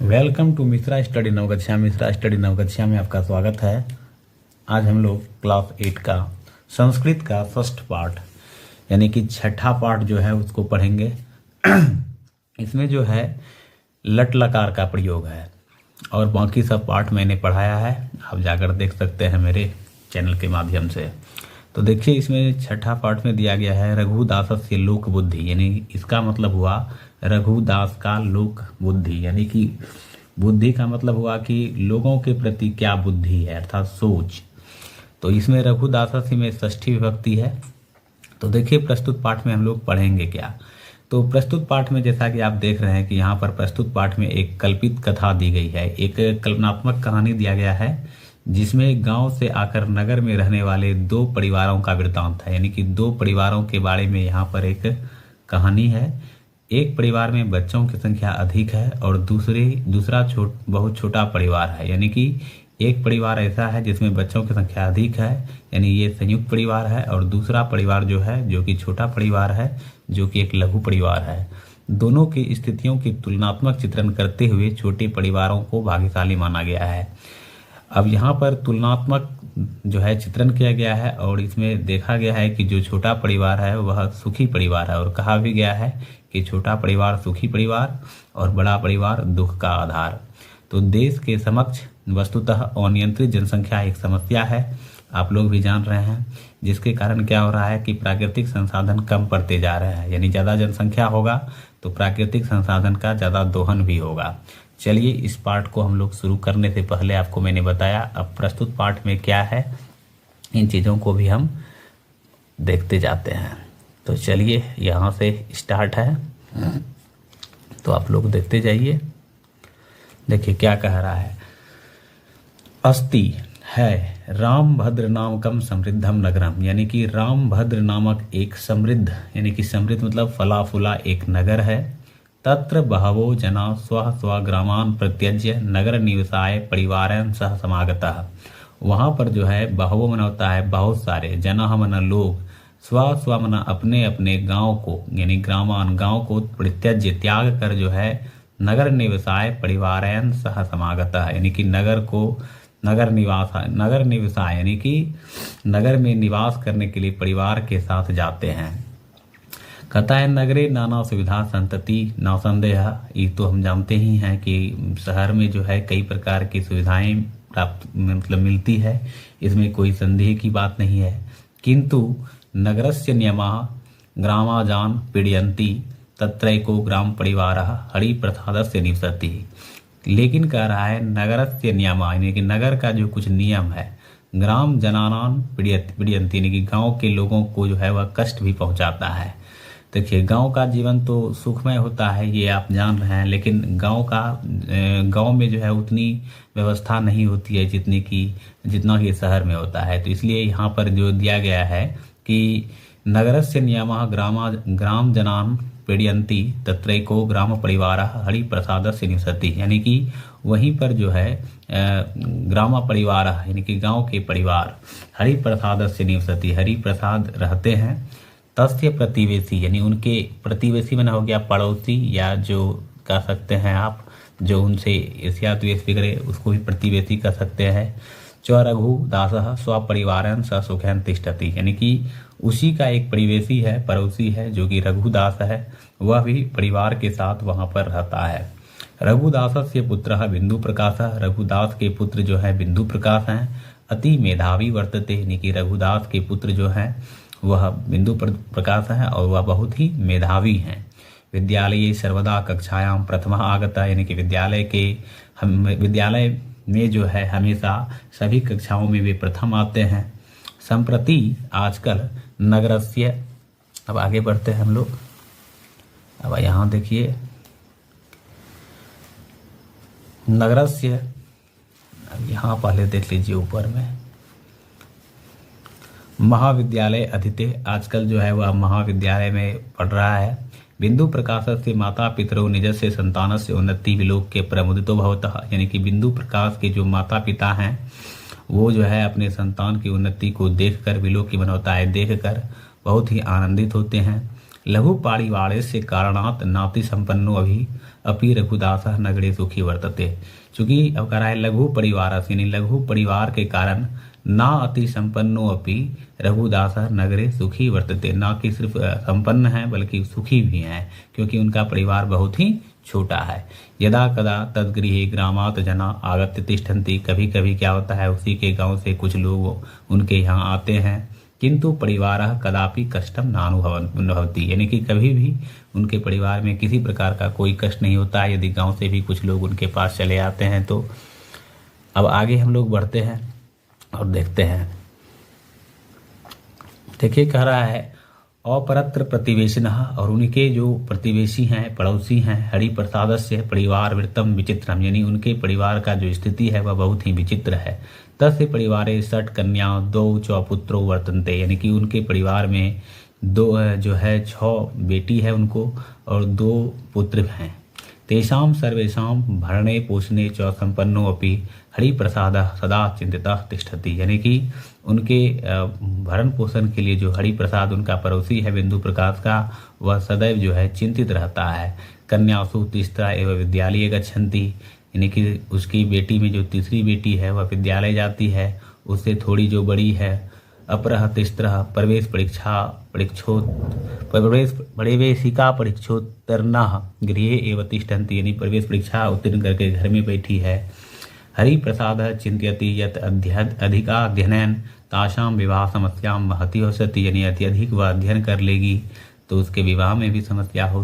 Welcome to Mishra Study Navgachhia. Mishra Study Navgachhia में आपका स्वागत है। आज हम लोग क्लास 8 का संस्कृत का फर्स्ट पार्ट यानी कि छठा पार्ट जो है उसको पढ़ेंगे। इसमें जो है लट लकार का प्रयोग है और बाकी सब पार्ट मैंने पढ़ाया है, आप जाकर देख सकते हैं मेरे चैनल के माध्यम से। तो देखिए, इसमें छठा पार्ट में दिया गया है रघुदासस्य लोक बुद्धि, यानी इसका मतलब हुआ रघुदास का लोक बुद्धि, यानी कि बुद्धि का मतलब हुआ कि लोगों के प्रति क्या बुद्धि है अर्थात सोच। तो इसमें रघुदासस्य में षष्ठी विभक्ति है। तो देखिए, प्रस्तुत पाठ में हम लोग पढ़ेंगे क्या। तो प्रस्तुत पाठ में जैसा कि आप देख रहे हैं कि यहाँ पर प्रस्तुत पाठ में एक कल्पित कथा दी गई है, एक कल्पनात्मक कहानी दिया गया है जिसमें गांव से आकर नगर में रहने वाले दो परिवारों का वृत्तांत है, यानी कि दो परिवारों के बारे में यहाँ पर एक कहानी है। एक परिवार में बच्चों की संख्या अधिक है और दूसरा बहुत छोटा परिवार है, यानी कि एक परिवार ऐसा है जिसमें बच्चों की संख्या अधिक है, यानी ये संयुक्त परिवार है, और दूसरा परिवार जो है जो कि छोटा परिवार है, जो कि एक लघु परिवार है। दोनों की स्थितियों की तुलनात्मक चित्रण करते हुए छोटे परिवारों को भाग्यशाली माना गया है। अब यहाँ पर तुलनात्मक जो है चित्रण किया गया है और इसमें देखा गया है कि जो छोटा परिवार है वह सुखी परिवार है, और कहा भी गया है कि छोटा परिवार सुखी परिवार और बड़ा परिवार दुख का आधार। तो देश के समक्ष वस्तुतः अनियंत्रित जनसंख्या एक समस्या है, आप लोग भी जान रहे हैं, जिसके कारण क्या हो रहा है कि प्राकृतिक संसाधन कम पड़ते जा रहे हैं, यानी ज़्यादा जनसंख्या होगा तो प्राकृतिक संसाधन का ज़्यादा दोहन भी होगा। चलिए, इस पार्ट को हम लोग शुरू करने से पहले आपको मैंने बताया अब प्रस्तुत पाठ में क्या है, इन चीज़ों को भी हम देखते जाते हैं। तो चलिए, यहाँ से स्टार्ट है, तो आप लोग देखते जाइए। देखिए क्या कह रहा है। अस्ति है राम भद्र नामकम समृद्धम नगरम, यानी कि राम भद्र नामक एक समृद्ध, यानी कि समृद्ध मतलब फला फूला एक नगर है। तत्र बहवो जना स्व स्व ग्रामान प्रत्यज्य नगर निवसाय परिवारन सह समागतः। वहाँ पर जो है बहवो मन होता है बहुत सारे, जना मन लोग, स्व स्व मन अपने अपने गांव को, यानी ग्रामान गांव को प्रत्यज्य त्याग कर जो है नगर निवसाय परिवारन सह समागतः, यानी कि नगर निवासाय यानी कि नगर में निवास करने के लिए परिवार के साथ जाते हैं। कहता है नगरे नाना सुविधा संतति ना संदेह। ये तो हम जानते ही हैं कि शहर में जो है कई प्रकार की सुविधाएं प्राप्त मतलब मिलती है, इसमें कोई संदेह की बात नहीं है। किंतु नगरस्य नियमा ग्रामाजान पीड़यन्ति तत्रैको ग्राम परिवार हरि प्रसादस्य निवसति। लेकिन कह रहा है नगरस्य नियमा, यानी कि नगर का जो कुछ नियम है, ग्राम जनानान पीड़यन्ति, यानी कि गाँव के लोगों को जो है वह कष्ट भी पहुँचाता है। देखिए, गांव का जीवन तो सुखमय होता है, ये आप जान रहे हैं, लेकिन गांव में जो है उतनी व्यवस्था नहीं होती है जितना कि शहर में होता है। तो इसलिए यहाँ पर जो दिया गया है कि नगरस्य नियमः ग्राम जनान पीड़यन्ति तत्रैको ग्राम परिवार हरि प्रसादस्य निवसति, यानी कि वहीं पर जो है ग्राम परिवार यानी कि गांव के परिवार हरि प्रसादस्य निवसति, हरि प्रसाद रहते हैं। तस्य प्रतिवेशी, यानी उनके प्रतिवेशी बना हो गया पड़ोसी, या जो कह सकते हैं आप जो उनसे ईर्ष्या द्वेष बिगड़े उसको भी प्रतिवेशी कह सकते हैं। च रघुदासः स्वपरिवारन स सुखैन तिष्ठति, यानी कि उसी का एक परिवेशी है, पड़ोसी है, जो कि रघुदास है, वह भी परिवार के साथ वहां पर रहता है। रघुदासस्य पुत्रः बिंदु प्रकाशः, रघुदास के पुत्र जो है बिंदु प्रकाश हैं। अति मेधावी वर्तते, यानी कि रघुदास के पुत्र जो है वह बिंदु प्रकाश है और वह बहुत ही मेधावी हैं। विद्यालय सर्वदा कक्षायाम प्रथमा आगता, यानी कि विद्यालय में जो है हमेशा सभी कक्षाओं में वे प्रथम आते हैं। संप्रति आजकल नगरस्य, अब आगे बढ़ते हैं हम लोग। अब यहाँ देखिए नगरस्य, अब यहाँ पहले देख लीजिए ऊपर में महाविद्यालय अधीते, आजकल जो है वह महाविद्यालय में पढ़ रहा है। बिंदु प्रकाश से माता पितरों निज से संतान से उन्नति विलोक के प्रमुदितो भवतः, यानी कि बिंदु प्रकाश के जो माता पिता हैं वो जो है अपने संतान की उन्नति को देखकर, विलोक की बनोता है देखकर बहुत ही आनंदित होते हैं। लघु पारिवार से कारणात नाति संपन्नो अभी अपि रघुदासः नगरे सुखी वर्तते। चूंकि अब कह रहा है लघु परिवार, यानी लघु परिवार के कारण ना अति संपन्नो अपि रघुदासः नगरे सुखी वर्तते, ना कि सिर्फ संपन्न है बल्कि सुखी भी हैं, क्योंकि उनका परिवार बहुत ही छोटा है। यदा कदा तद्गृहे ग्रामात् जना आगत्य तिष्ठन्ति, कभी कभी क्या होता है उसी के गांव से कुछ लोग उनके यहाँ आते हैं। किंतु परिवारः कदापि कष्टम नानुभवति, यानी कि कभी भी उनके परिवार में किसी प्रकार का कोई कष्ट नहीं होता है यदि गांव से भी कुछ लोग उनके पास चले आते हैं तो। अब आगे हम लोग बढ़ते हैं और देखते हैं। देखिए कह रहा है अपरत्र प्रतिवेशिनः, और उनके जो प्रतिवेशी हैं, पड़ोसी हैं, हरिप्रसादस्य परिवार वृत्तम विचित्रम, यानी उनके परिवार का जो स्थिति है वह बहुत ही विचित्र है। तस्य परिवारे षट् कन्या द्वौ च पुत्रो वर्तन्ते, यानी कि उनके परिवार में दो जो है 6 बेटी है उनको और 2 पुत्र हैं। तेषां सर्वेषां भरणे पोषणे च संपन्नो अपि हरिप्रसादः सदा चिंतितः तिष्ठति, यानी कि उनके भरण पोषण के लिए जो हरिप्रसाद उनका पड़ोसी है बिंदु प्रकाश का, वह सदैव जो है चिंतित रहता है। कन्यासु तिस्रा एवं विद्यालय गच्छन्ति, यानी कि उसकी बेटी में जो तीसरी बेटी है वह विद्यालय जाती है, उससे थोड़ी जो बड़ी है अपरः तिस्रः प्रवेशिका परीक्षोत्तीर्णाः गृहे एव तिष्ठन्ति, यानी प्रवेश परीक्षा उत्तीर्ण करके घर में बैठी है। हरिप्रसादः चिंत्यति यत् अधिकाध्ययनेन तासां विवाह समस्यां महती होसति, यानी अत्यधिक वह अध्ययन कर लेगी तो उसके विवाह में भी समस्या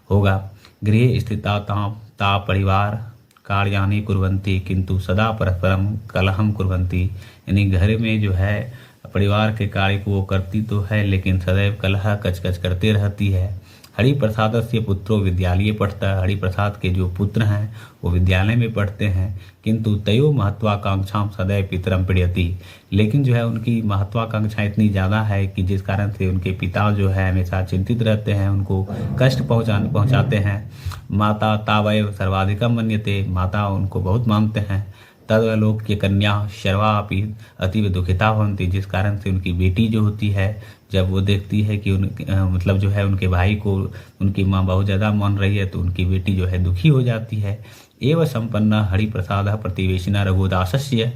होगा। गृहे स्थिता ता परिवार कार्याणि कुर्वन्ति किंतु सदा परस्परम कलहम कुर्वन्ति, यानी घर में जो है परिवार के कार्य को वो करती तो है लेकिन सदैव कलह कचकच करते रहती है। हरिप्रसादस्य पुत्रो विद्यालये पठता, हरिप्रसाद के जो पुत्र हैं वो विद्यालय में पढ़ते हैं। किंतु तयो महत्वाकांक्षां सदैव पितरम पीड़यति, लेकिन जो है उनकी महत्वाकांक्षा इतनी ज़्यादा है कि जिस कारण से उनके पिता जो है हमेशा चिंतित रहते हैं, उनको कष्ट पहुँचाते हैं। माता तावैव सर्वाधिकम मन्यते, माता उनको बहुत मानते हैं। तदलोक्य कन्या शर्वा अपि अतीव दुखिता होती, जिस कारण से उनकी बेटी जो होती है जब वो देखती है कि मतलब जो है उनके भाई को उनकी माँ बहुत ज़्यादा मान रही है तो उनकी बेटी जो है दुखी हो जाती है। एवं संपन्न हरिप्रसादः प्रतिवेशिना रघुदासस्य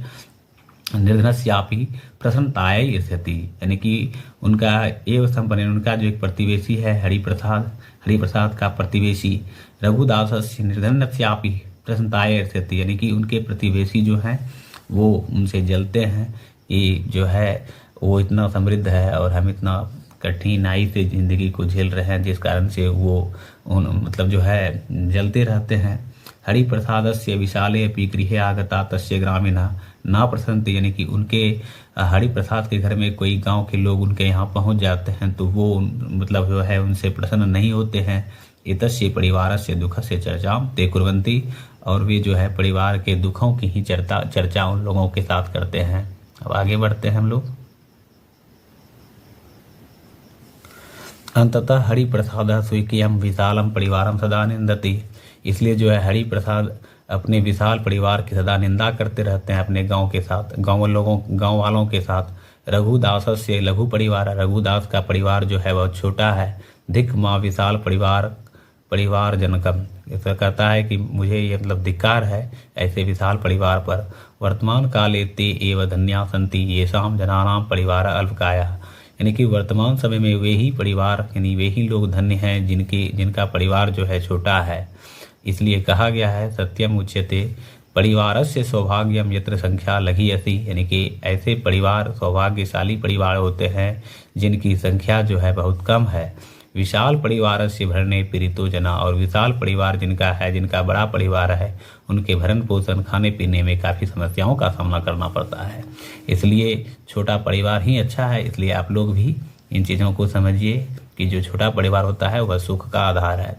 निर्धनस्यापि प्रसन्नतायै इष्यति, यानी कि उनका एवं संपन्न, उनका जो एक प्रतिवेशी है हरिप्रसाद का प्रतिवेशी रघुदासस्य निर्धनस्यापि प्रसन्नतायै इष्यति, यानी कि उनके प्रतिवेशी जो हैं वो उनसे जलते हैं। ये जो है वो इतना समृद्ध है और हम इतना कठिनाई से ज़िंदगी को झेल रहे हैं, जिस कारण से वो मतलब जो है जलते रहते हैं। हरिप्रसादस्य विशाले अपि गृहे आगता तस्य ग्रामीणः न प्रसन्नते, यानी कि उनके हरिप्रसाद के घर में कोई गांव के लोग उनके यहाँ पहुँच जाते हैं तो वो मतलब जो है उनसे प्रसन्न नहीं होते हैं। एतस्य परिवारस्य दुःखस्य चर्चां ते कुर्वन्ति, और वे जो है परिवार के दुखों की ही चर्चा उन लोगों के साथ करते हैं। अब आगे बढ़ते हैं हम लोग। अंततः हरिप्रसादः स्वीकियं विशालम परिवारम सदा निंदति, इसलिए जो है हरिप्रसाद अपने विशाल परिवार की सदा निंदा करते रहते हैं अपने गांव के साथ, गांव वालों के साथ। रघुदासस्य लघु परिवार, रघुदास का परिवार जो है बहुत छोटा है। धिक् मां विशाल परिवार जनकम, ऐसा कहता है कि मुझे ये मतलब धिक्कार है ऐसे विशाल परिवार पर। वर्तमान काले ते एव धन्या सन्ति येषां जनानां परिवार अल्पकायः, यानी कि वर्तमान समय में वे ही परिवार यानी वे ही लोग धन्य हैं जिनका परिवार जो है छोटा है। इसलिए कहा गया है सत्यम उच्यते परिवारस्य सौभाग्यम यत्र संख्या लघी असि, यानी कि ऐसे परिवार सौभाग्यशाली परिवार होते हैं जिनकी संख्या जो है बहुत कम है। विशाल परिवार से भरने पीड़ितो जना, और विशाल परिवार जिनका है, जिनका बड़ा परिवार है, उनके भरण पोषण खाने पीने में काफ़ी समस्याओं का सामना करना पड़ता है। इसलिए छोटा परिवार ही अच्छा है। इसलिए आप लोग भी इन चीज़ों को समझिए कि जो छोटा परिवार होता है वह सुख का आधार है।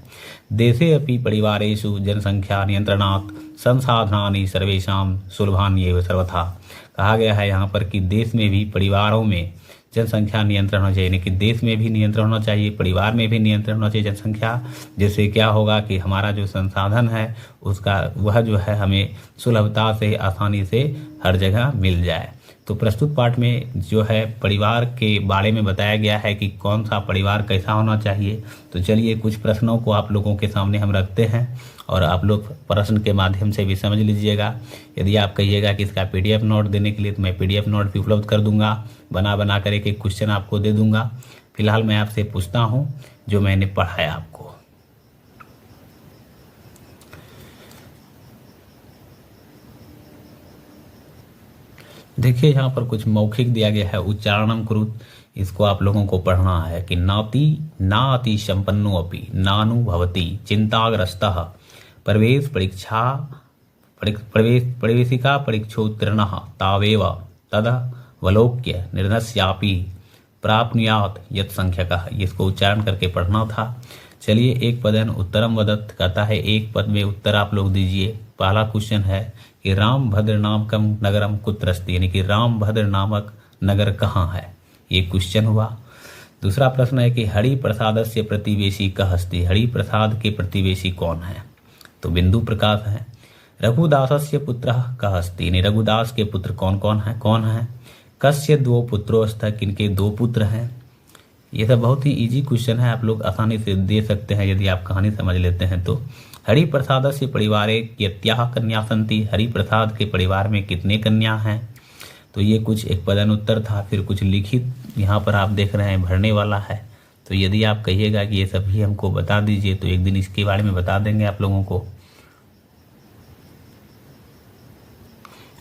देशे अपि परिवारेषु जनसंख्या नियंत्रणात् संसाधनानि सर्वेषां सुलभान्येव सर्वथा, कहा गया है यहाँ पर कि देश में भी परिवारों में जनसंख्या नियंत्रण होना चाहिए, यानी कि देश में भी नियंत्रण होना चाहिए, परिवार में भी नियंत्रण होना चाहिए जनसंख्या। जिससे क्या होगा कि हमारा जो संसाधन है उसका वह जो है हमें सुलभता से आसानी से हर जगह मिल जाए। तो प्रस्तुत पाठ में जो है परिवार के बारे में बताया गया है कि कौन सा परिवार कैसा होना चाहिए। तो चलिए कुछ प्रश्नों को आप लोगों के सामने हम रखते हैं और आप लोग प्रश्न के माध्यम से भी समझ लीजिएगा। यदि आप कहिएगा कि इसका PDF नोट देने के लिए तो मैं PDF नोट भी उपलब्ध कर दूंगा, बना कर एक क्वेश्चन आपको दे दूंगा। फिलहाल मैं आपसे पूछता हूं जो मैंने पढ़ाया आपको। देखिए यहाँ पर कुछ मौखिक दिया गया है, उच्चारणम कुरुत। इसको आप लोगों को पढ़ना है कि नाति नाति संपन्नो अपि नानु भवति चिंताग्रस्तः प्रवेश परीक्षा प्रवेशिका परीक्षोत्तीर्णः तावेव तदवलोक्य निर्धस्यापि प्राप्नुयात् यत् संख्यकः। इसको उच्चारण करके पढ़ना था। चलिए एक पदन उत्तरम वदत कहता है, एक पद में उत्तर आप लोग दीजिए। पहला क्वेश्चन है कि रामभद्र नामकम नगरम कुत्र अस्ति, यानी कि रामभद्र नामक नगर कहाँ है, ये क्वेश्चन हुआ। दूसरा प्रश्न है कि हरिप्रसादस्य प्रतिवेशी कः अस्ति, हरिप्रसाद के प्रतिवेशी कौन है, तो बिंदु प्रकाश है। रघुदासस्य पुत्रः कः अस्ति, यानी रघुदास के पुत्र कौन है। कस्य दो पुत्रों स्तः, किनके दो पुत्र हैं। ये सब बहुत ही इजी क्वेश्चन है, आप लोग आसानी से दे सकते हैं यदि आप कहानी समझ लेते हैं तो। हरिप्रसादस्य परिवारे कियत्याः कन्या सन्ति, हरिप्रसाद के परिवार में कितने कन्या हैं। तो ये कुछ एक पदन उत्तर था। फिर कुछ लिखित यहाँ पर आप देख रहे हैं भरने वाला है। तो यदि आप कहिएगा कि ये सभी हमको बता दीजिए तो एक दिन इसके बारे में बता देंगे आप लोगों को।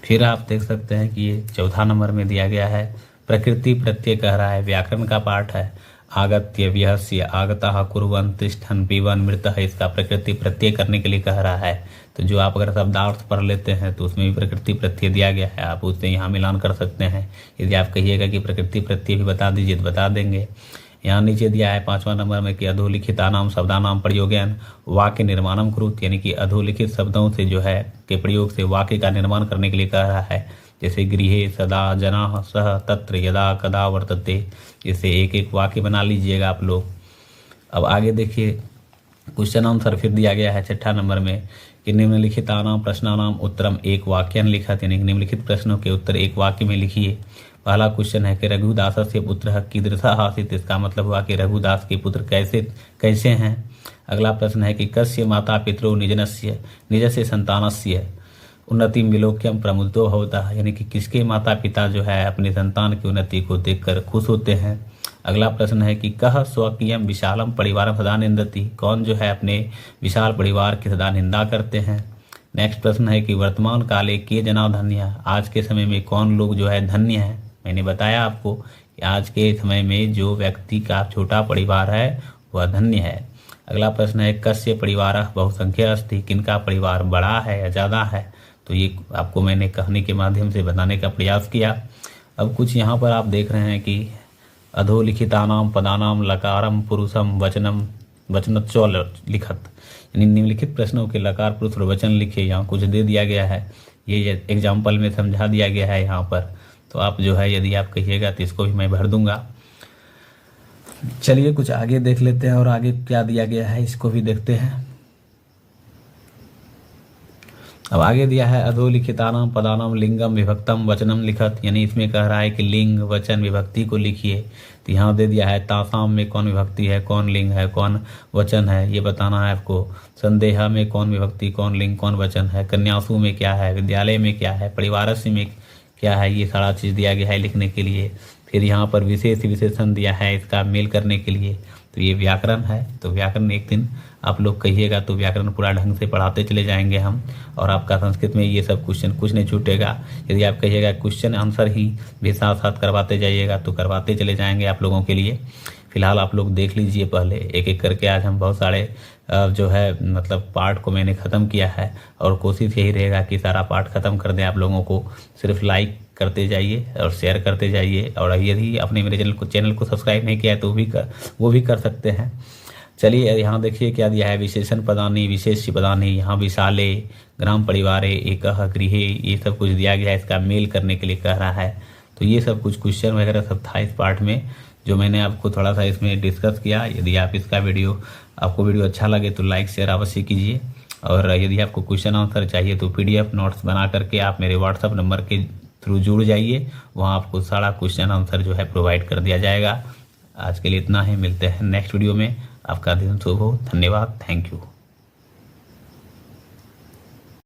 फिर आप देख सकते हैं कि ये चौथा नंबर में दिया गया है, प्रकृति प्रत्यय कह रहा है, व्याकरण का पाठ है। आगत्य व्यस्य आगतः कुर्वन् तिष्ठन् पिबन् मृतः, इसका प्रकृति प्रत्यय करने के लिए कह रहा है। तो जो आप अगर शब्दार्थ पढ़ लेते हैं तो उसमें भी प्रकृति प्रत्यय दिया गया है, आप उससे यहाँ मिलान कर सकते हैं। यदि आप कहिएगा कि प्रकृति प्रत्यय भी बता दीजिए तो बता देंगे। यहाँ नीचे दिया है 5वां नंबर में कि अधोलिखितानाम शब्दानाम प्रयोगेन वाक्य निर्माणम कुरुत, यानी कि अधोलिखित शब्दों से जो है के प्रयोग से वाक्य का निर्माण करने के लिए कह रहा है। जैसे गृहे सदा जनाः सह तत्र यदा कदा वर्तते, इसे एक एक वाक्य बना लीजिएगा आप लोग। अब आगे देखिए क्वेश्चन आंसर फिर दिया गया है 6 नंबर में कि निम्नलिखितानाम प्रश्नानाम उत्तरम एक वाक्यन लिखत, यानी निम्नलिखित प्रश्नों के उत्तर एक वाक्य में लिखिए। पहला क्वेश्चन है कि रघुदासस्य पुत्रः कीदृशः आसीत्, इसका मतलब हुआ कि रघुदास के पुत्र कैसे हैं। अगला प्रश्न है कि कस्य माता पितरो निजस्य संतानस्य उन्नति विलोक्यम प्रमुदो होता है, यानी कि किसके माता पिता जो है अपने संतान की उन्नति को देखकर खुश होते हैं। अगला प्रश्न है कि कह स्वकीयम विशालम परिवारम सदा निंदति, कौन जो है अपने विशाल परिवार की सदा निंदा करते हैं। नेक्स्ट प्रश्न है कि वर्तमान काले के जना धन्य, आज के समय में कौन लोग जो है धन्य है। मैंने बताया आपको कि आज के समय में जो व्यक्ति का छोटा परिवार है वह धन्य है। अगला प्रश्न है कस्य परिवारः बहुसंख्या अस्ति, किनका परिवार बड़ा है या ज़्यादा है। तो ये आपको मैंने कहानी के माध्यम से बताने का प्रयास किया। अब कुछ यहाँ पर आप देख रहे हैं कि अधोलिखितानाम पदानाम लकारम पुरुषम वचनच्च लिखत, यानी निम्नलिखित प्रश्नों के लकार पुरुष और वचन लिखे। यहाँ कुछ दे दिया गया है, ये एग्जाम्पल में समझा दिया गया है यहाँ पर। तो आप जो है यदि आप कहिएगा तो इसको भी मैं भर दूंगा। चलिए कुछ आगे देख लेते हैं और आगे क्या दिया गया है इसको भी देखते हैं। अब आगे दिया है अधोलिखितानाम पदानाम लिंगम विभक्तम वचनम लिखत, यानी इसमें कह रहा है कि लिंग वचन विभक्ति को लिखिए। तो यहाँ दे दिया है तासाम में कौन विभक्ति है, कौन लिंग है, कौन वचन है, ये बताना है आपको। संदेह में कौन विभक्ति, कौन लिंग, कौन वचन है। कन्यासु में क्या है, विद्यालय में क्या है, परिवारस्य में क्या है, ये सारा चीज़ दिया गया है लिखने के लिए। फिर यहाँ पर विशेष विशेषण दिया है इसका मेल करने के लिए। तो ये व्याकरण है। तो व्याकरण एक दिन आप लोग कहिएगा तो व्याकरण पूरा ढंग से पढ़ाते चले जाएंगे हम, और आपका संस्कृत में ये सब क्वेश्चन कुछ नहीं छूटेगा। यदि आप कहिएगा क्वेश्चन आंसर ही भी साथ साथ करवाते जाइएगा तो करवाते चले जाएंगे आप लोगों के लिए। फिलहाल आप लोग देख लीजिए पहले एक एक करके। आज हम बहुत सारे जो है मतलब पार्ट को मैंने ख़त्म किया है और कोशिश यही रहेगा कि सारा पार्ट ख़त्म कर दें आप लोगों को। सिर्फ लाइक करते जाइए और शेयर करते जाइए, और यदि आपने मेरे चैनल को सब्सक्राइब नहीं किया है तो वो भी कर सकते हैं। चलिए यहाँ देखिए क्या दिया है, विशेषण पदानी विशेष पदानी, यहाँ विशाले ग्राम परिवारे एकः गृहे, ये सब कुछ दिया गया है इसका मेल करने के लिए कह रहा है। तो ये सब कुछ क्वेश्चन वगैरह सब था इस पार्ट में जो मैंने आपको थोड़ा सा इसमें डिस्कस किया। यदि आप आपको वीडियो अच्छा लगे तो लाइक शेयर अवश्य कीजिए, और यदि आपको क्वेश्चन आंसर चाहिए तो PDF नोट्स बना करके आप मेरे व्हाट्सअप नंबर के थ्रू जुड़ जाइए, वहाँ आपको सारा क्वेश्चन आंसर जो है प्रोवाइड कर दिया जाएगा। आज के लिए इतना ही, मिलते हैं नेक्स्ट वीडियो में। आपका दिन शुभ हो। धन्यवाद। Thank you.